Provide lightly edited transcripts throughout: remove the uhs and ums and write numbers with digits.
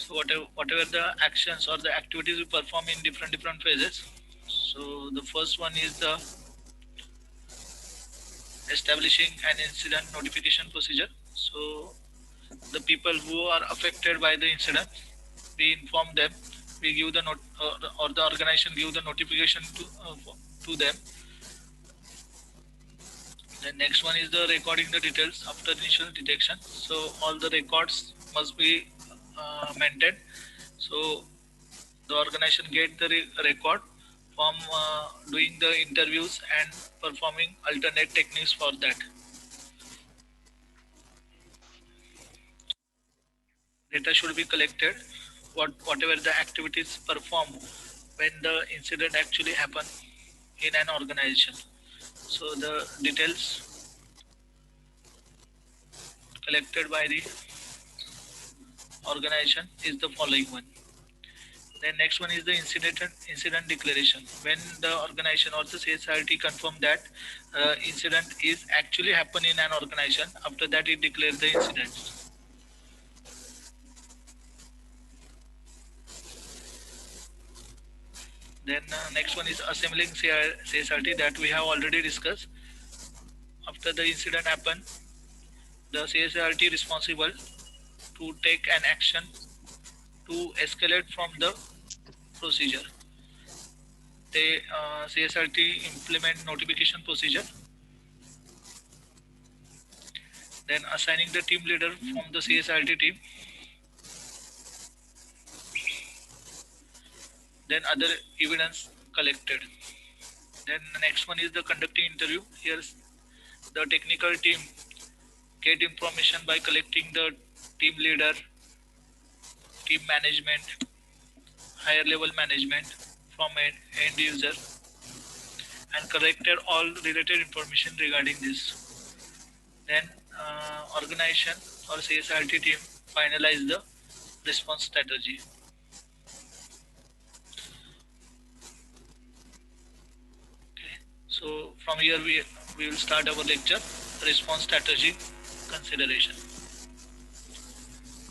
So whatever the actions or the activities we perform in different phases. So the first one is the establishing an incident notification procedure. So the people who are affected by the incident, we inform them, we give the or the organization give the notification to them. The next one is the recording the details after initial detection. So all the records must be maintained. So the organization get the record from doing the interviews and performing alternate techniques for that. Data should be collected, whatever the activities performed when the incident actually happened in an organization. So the details collected by the organization is the following one. The next one is the incident declaration. When the organization or the CSRT confirm that incident is actually happen in an organization, after that it declares the incident. Then next one is assembling CSRT that we have already discussed. After the incident happen, the CSRT responsible to take an action to escalate from the procedure. They CSRT implement notification procedure, then assigning the team leader from the CSRT team, then other evidence collected. Then the next one is the conducting interview. Here's the technical team get information by collecting the team leader, team management, higher level management from an end user and collected all related information regarding this. Then organization or CSRT team finalize the response strategy. Okay. So from here we will start our lecture, response strategy consideration.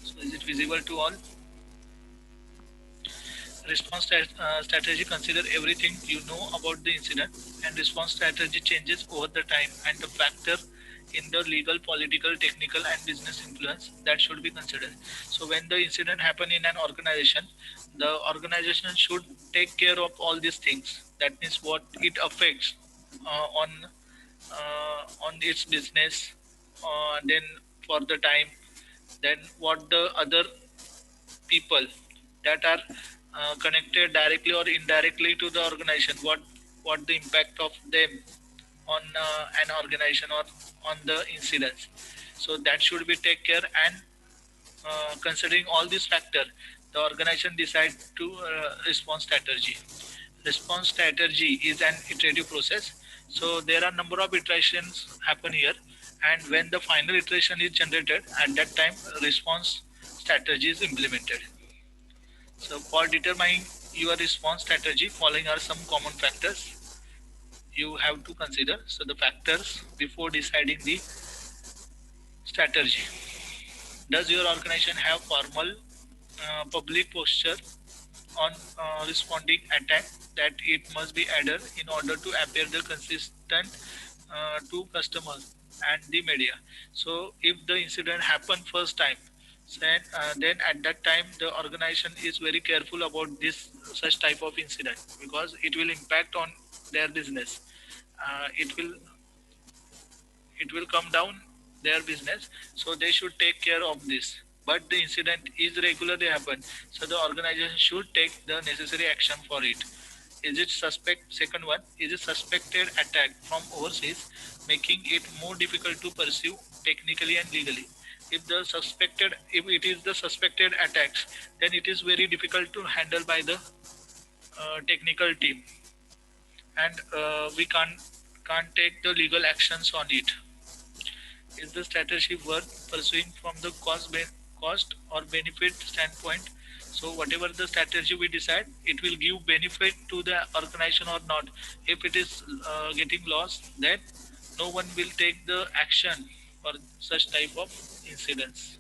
So is it visible to all? Response strategy consider everything you know about the incident, and response strategy changes over the time and the factor in the legal, political, technical and business influence that should be considered. So when the incident happen in an organization, the organization should take care of all these things. That means what it affects on its business, then for the time, then what the other people that are connected directly or indirectly to the organization, what the impact of them on an organization or on the incidents. So that should be take care, and considering all these factors, the organization decide to response strategy. Response strategy is an iterative process. So there are number of iterations happen here, and when the final iteration is generated, at that time response strategy is implemented. So for determining your response strategy, following are some common factors you have to consider. So the factors before deciding the strategy. Does your organization have formal public posture on responding attack that it must be added in order to appear the consistent to customers and the media? So if the incident happened first time, then at that time the organization is very careful about this such type of incident because it will impact on their business. Uh, it will it will come down their business, so they should take care of this. But the incident is regularly happen, so the organization should take the necessary action for it. Is it suspect? Second one, is it suspected attack from overseas, making it more difficult to pursue technically and legally? If it is the suspected attacks, then it is very difficult to handle by the technical team, and we can't take the legal actions on it. Is the strategy worth pursuing from the cost or benefit standpoint? So whatever the strategy we decide, it will give benefit to the organization or not. If it is getting lost, then no one will take the action for such type of incidents.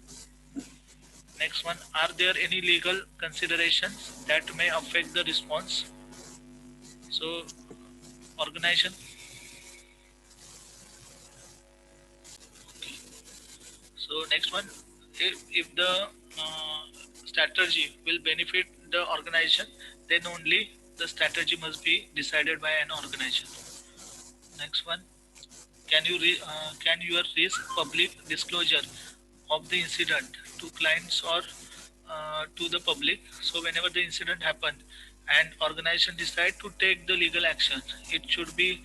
Next one, are there any legal considerations that may affect the response? So organization. So next one, if the strategy will benefit the organization, then only the strategy must be decided by an organization. Next one, can your risk public disclosure of the incident to clients or to the public? So whenever the incident happened and organization decide to take the legal action, it should be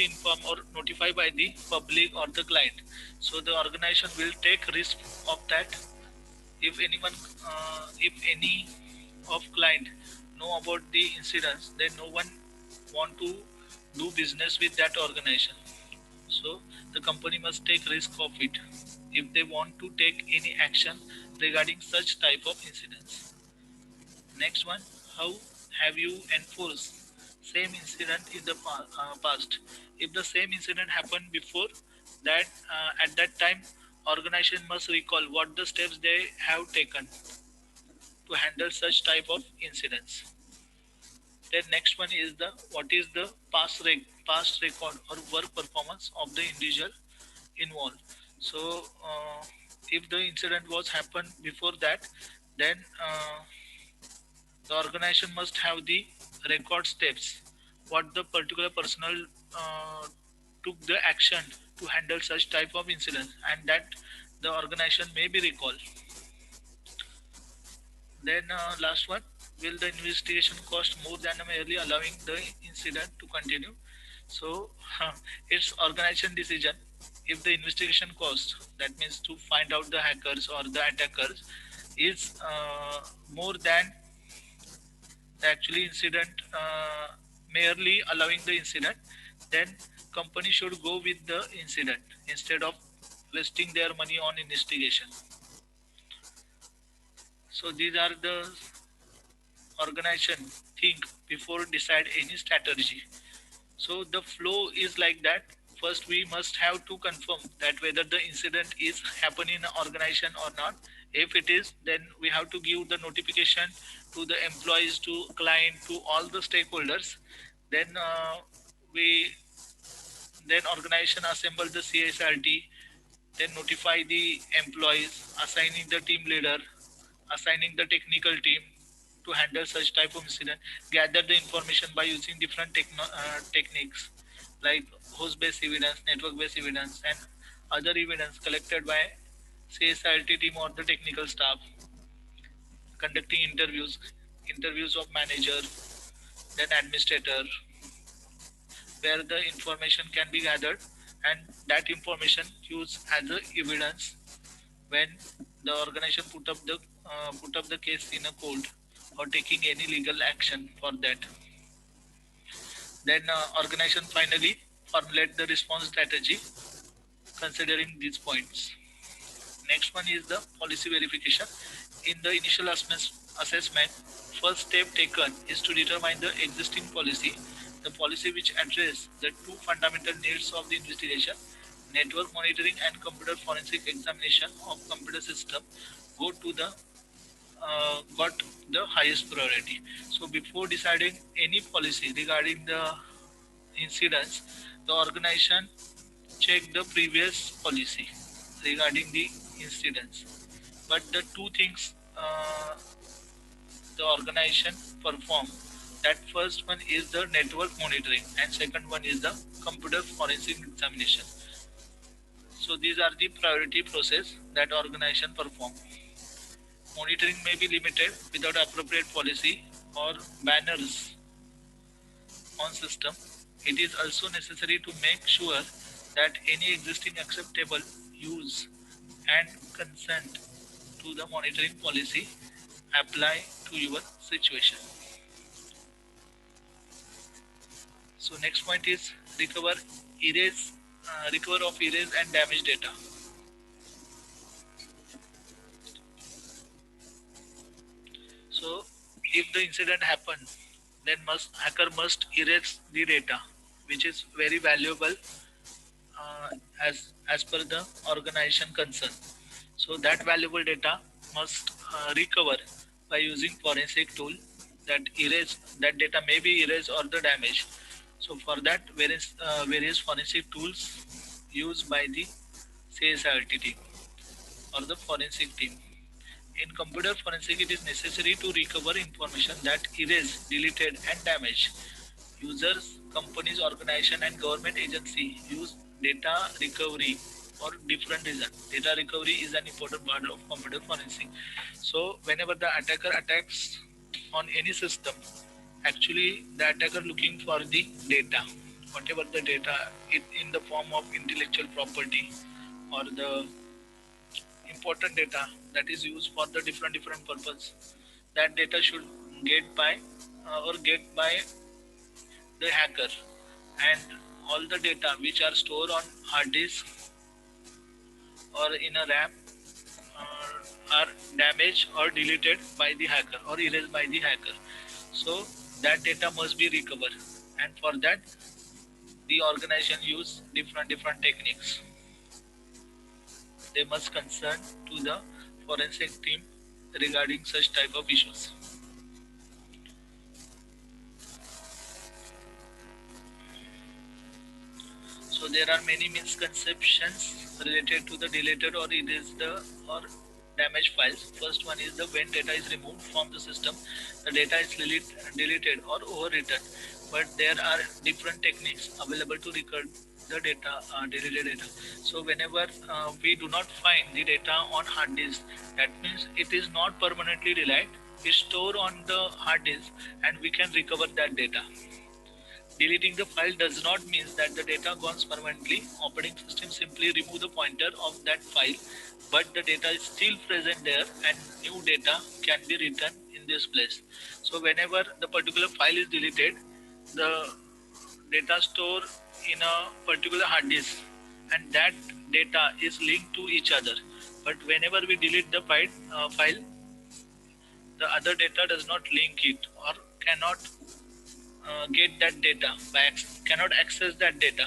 informed or notified by the public or the client. So the organization will take risk of that. If anyone, if any of client know about the incidents, then no one want to do business with that organization. So the company must take risk of it if they want to take any action regarding such type of incidents. Next one, how have you enforced same incident in the past? If the same incident happened before that, at that time, organization must recall what the steps they have taken to handle such type of incidents. Then next one is the what is the past record or work performance of the individual involved. So if the incident was happened before that, then the organization must have the record steps what the particular personnel took the action to handle such type of incident, and that the organization may be recalled. Then last one, will the investigation cost more than merely allowing the incident to continue? So it's organization decision. If the investigation cost, that means to find out the hackers or the attackers, is more than the actually incident, merely allowing the incident, then company should go with the incident instead of wasting their money on investigation. So these are the organization think before decide any strategy. So the flow is like that. First, we must have to confirm that whether the incident is happening in an organization or not. If it is, then we have to give the notification to the employees, to client, to all the stakeholders. Then we then organization assemble the CSRT, then notify the employees, assigning the team leader, assigning the technical team to handle such type of incident, gather the information by using different techniques like host-based evidence, network-based evidence, and other evidence collected by CSILT team or the technical staff, conducting interviews of manager, then administrator, where the information can be gathered, and that information used as a evidence when the organization put up the case in a court or taking any legal action for that. Then organization finally formulate the response strategy considering these points. Next one is the policy verification. In the initial assessment, first step taken is to determine the existing policy, the policy which address the two fundamental needs of the investigation, network monitoring and computer forensic examination of computer system, go to the got the highest priority. So before deciding any policy regarding the incidents, the organization check the previous policy regarding the incidents. But the two things the organization perform, that first one is the network monitoring and second one is the computer forensic examination. So these are the priority process that organization perform. Monitoring may be limited without appropriate policy or banners on system. It is also necessary to make sure that any existing acceptable use and consent to the monitoring policy apply to your situation. So next point is recover of erase and damaged data. So if the incident happened, then hacker must erase the data, which is very valuable as per the organization concern. So that valuable data must recover by using forensic tool that erase that data may be erased or the damage. So for that, various forensic tools used by the CSIRT team or the forensic team. In computer forensic, it is necessary to recover information that erased, deleted, and damaged. Users, companies, organization, and government agency use data recovery for different reasons. Data recovery is an important part of computer forensic. So whenever the attacker attacks on any system, actually the attacker looking for the data, whatever the data in the form of intellectual property or the important data that is used for the different purpose. That data should get by or get by the hacker, and all the data which are stored on hard disk or in a RAM are damaged or deleted by the hacker or erased by the hacker. So that data must be recovered, and for that the organization use different techniques. They must consult to the forensic team regarding such type of issues. So there are many misconceptions related to the deleted or erased or damaged files. First one is the when data is removed from the system, the data is deleted or overwritten. But there are different techniques available to record the data, deleted data. So whenever we do not find the data on hard disk, that means it is not permanently deleted. It's stored on the hard disk, and we can recover that data. Deleting the file does not mean that the data goes permanently. Operating system simply remove the pointer of that file, but the data is still present there and new data can be written in this place. So whenever the particular file is deleted, the data stored in a particular hard disk and that data is linked to each other. But whenever we delete the file, the other data does not link it or cannot get that data back, cannot access that data.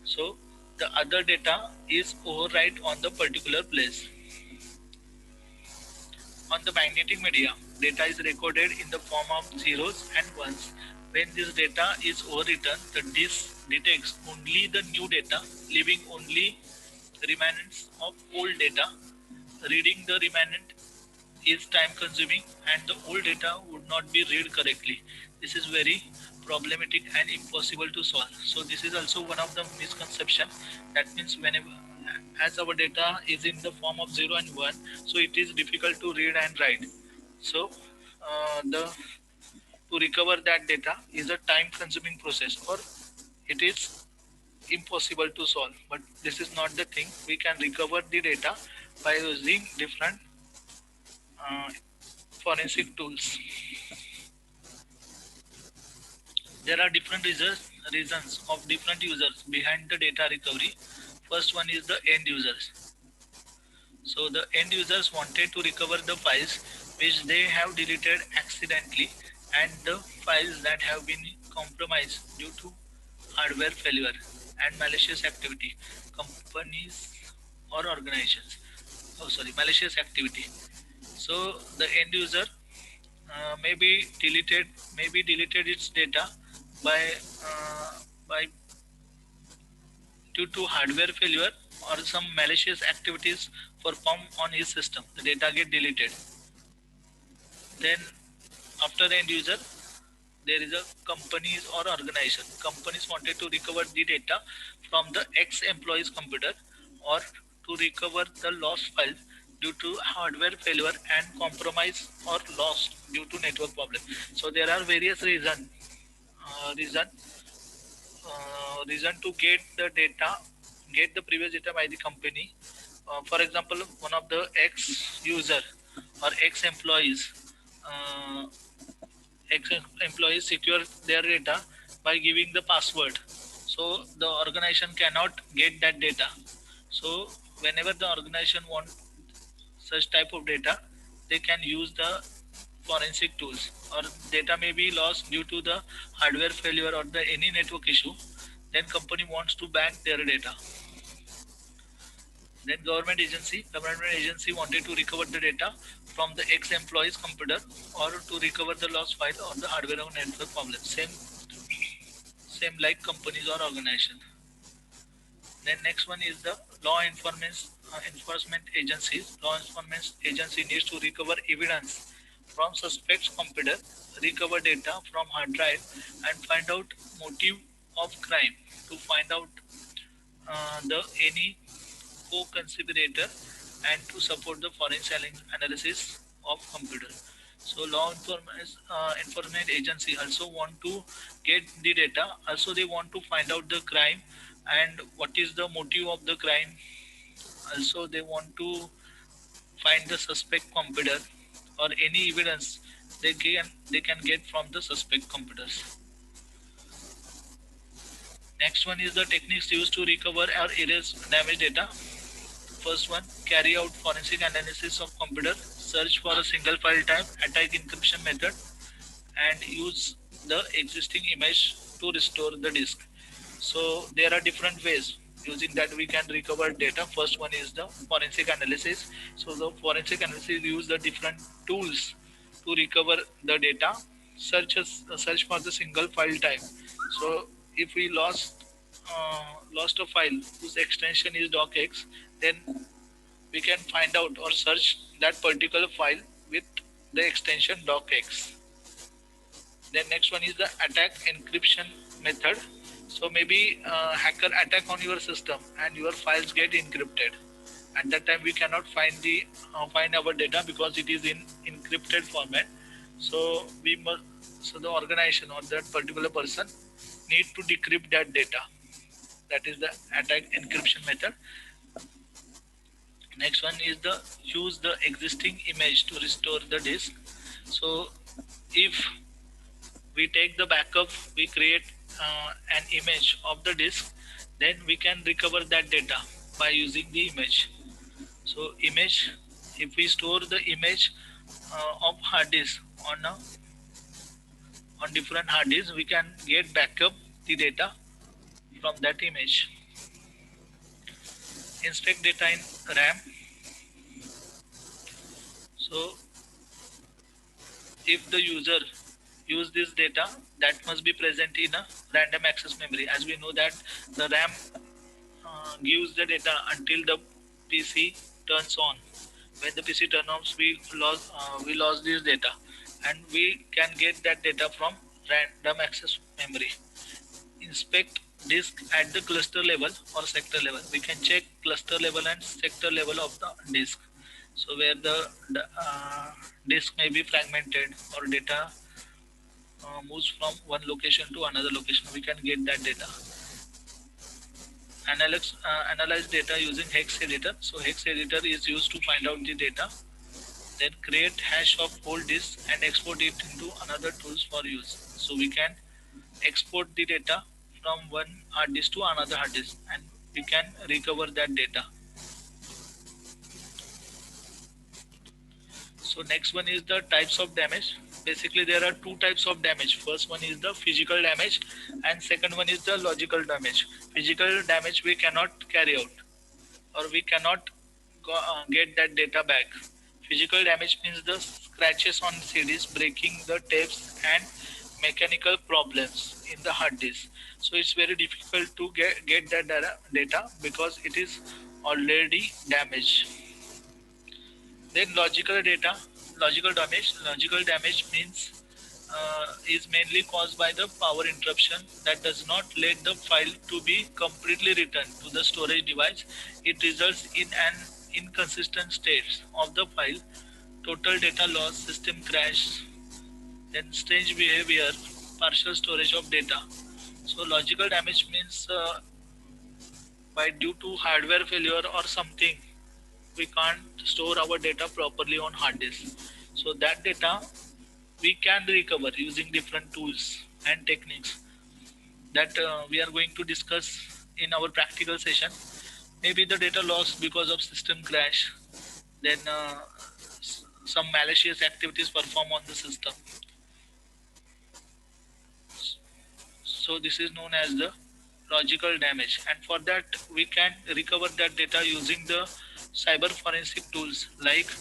So the other data is overwrite on the particular place. On the magnetic media, data is recorded in the form of zeros and ones. When this data is overwritten, the disk detects only the new data, leaving only remnants of old data. Reading the remnant is time consuming and the old data would not be read correctly. This is very problematic and impossible to solve. So this is also one of the misconception. That means whenever as our data is in the form of 0 and 1, so it is difficult to read and write. So the to recover that data is a time consuming process, or it is impossible to solve. But this is not the thing. We can recover the data by using different uh, forensic tools. There are different reasons of different users behind the data recovery. First one is the end users. So the end users wanted to recover the files which they have deleted accidentally and the files that have been compromised due to hardware failure and malicious activity. Companies or organizations. Oh, sorry, malicious activity. So the end user maybe deleted its data by by due to hardware failure or some malicious activities performed on his system. The data get deleted. Then after the end user, there is a companies or organization. Companies wanted to recover the data from the ex-employee's computer or to recover the lost files due to hardware failure and compromise or lost due to network problem. So there are various reason reason to get the previous data by the company. For example, one of the ex-user or ex-employees uh, ex-employees secure their data by giving the password. So the organization cannot get that data. So whenever the organization want such type of data, they can use the forensic tools, or data may be lost due to the hardware failure or the any network issue. Then company wants to back their data. Then government agency wanted to recover the data from the ex-employee's computer or to recover the lost file or the hardware or network problem. Same like companies or organization. Then next one is the enforcement agencies. Law enforcement agency needs to recover evidence from suspect's computer, recover data from hard drive, and find out motive of crime. To find out the any co-conspirator and to support the forensic analysis of computer. So enforcement agency also want to get the data. Also they want to find out the crime and what is the motive of the crime. Also they want to find the suspect computer or any evidence they can get from the suspect computers. Next one is the techniques used to recover or erase damaged data. First one, carry out forensic analysis of computer, search for a single file type, attack encryption method, and use the existing image to restore the disk. So there are different ways using that we can recover data. First one is the forensic analysis. So the forensic analysis use the different tools to recover the data. Search for the single file type. So if we lost a file whose extension is docx, then we can find out or search that particular file with the extension docx. Then next one is the attack encryption method. So maybe hacker attack on your system and your files get encrypted. At that time we cannot find our data because it is in encrypted format. So the organization or that particular person need to decrypt that data. That is the attack encryption method. Next one is the use the existing image to restore the disk. So if we take the backup, we create an image of the disk, then we can recover that data by using the image. So image, if we store the image of hard disk on different hard disks, we can get backup the data from that image. Inspect data in RAM. So if the user use this data, that must be present in a random access memory. As we know that the RAM gives the data until the PC turns on. When the PC turns on, we lost this data, and we can get that data from random access memory. Inspect disk at the cluster level or sector level. We can check cluster level and sector level of the disk. So where the disk may be fragmented or data moves from one location to another location, we can get that data. Analyze data using hex editor. So hex editor is used to find out the data. Then create hash of whole disk and export it into another tools for use. So we can export the data from one hard disk to another hard disk and we can recover that data. So next one is the types of damage. Basically there are two types of damage. First one is the physical damage and second one is the logical damage. Physical damage we cannot carry out or we cannot get that data back. Physical damage means the scratches on CDs, breaking the tapes and mechanical problems in the hard disk. So it's very difficult to get that data because it is already damaged. Then logical damage means is mainly caused by the power interruption that does not let the file to be completely returned to the storage device. It results in an inconsistent state of the file, total data loss, system crash, then strange behavior, partial storage of data. So logical damage means by due to hardware failure or something, we can't store our data properly on hard disk. So that data we can recover using different tools and techniques that we are going to discuss in our practical session. Maybe the data loss because of system crash, then some malicious activities perform on the system. So this is known as the logical damage, and for that we can recover that data using the cyber forensic tools like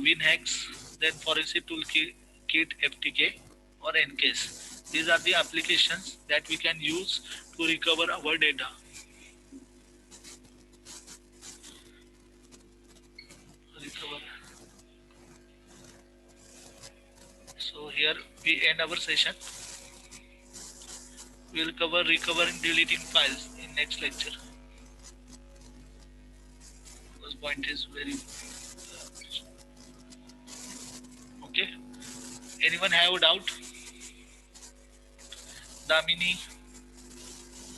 WinHex, then Forensic Toolkit FTK or NCase. These are the applications that we can use to recover our data. Recover. So here we end our session. We will cover recovering deleting files in next lecture. This point is very okay. Anyone have a doubt? Damini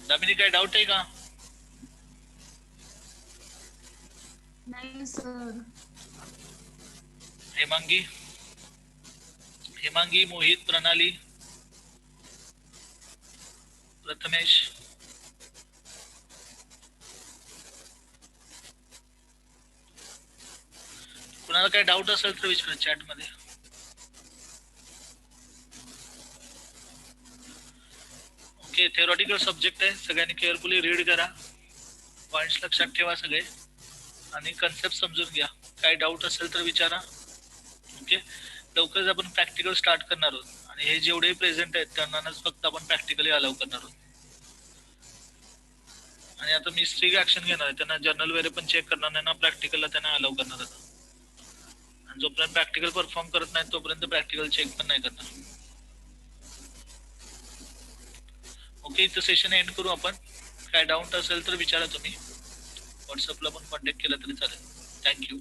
Damini काय doubt आहे का? नाही sir. Hemangi Hemangi मोहित प्रणाली प्रथमेश कुणाला काय doubt असेल तर विचारा चॅट मध्ये. ओके थेरॉटिकल सब्जेक्ट आहे, सगळ्यांनी केअरफुली रीड करा, पॉइंट्स लक्षात ठेवा सगळे आणि कन्सेप्ट समजून घ्या. काय डाऊट असेल तर विचारा. ओके लवकरच आपण प्रॅक्टिकल स्टार्ट करणार आहोत आणि हे जेवढे प्रेझेंट आहेत त्यांनाच फक्त आपण प्रॅक्टिकली अलाउ करणार आहोत. आणि आता मी स्ट्रिक्ट ऍक्शन घेणार आहे, त्यांना जर्नल वगैरे पण चेक करणार नाही ना, प्रॅक्टिकलला त्यांना अलाउ करणार आता. आणि जोपर्यंत प्रॅक्टिकल परफॉर्म करत नाही तोपर्यंत प्रॅक्टिकल चेक पण नाही करणार. ओके इथं सेशन एंड करू आपण. काय डाऊट असेल तर विचारा तुम्ही, व्हॉट्सअपला पण कॉन्टॅक्ट केला तरी चालेल. थँक्यू.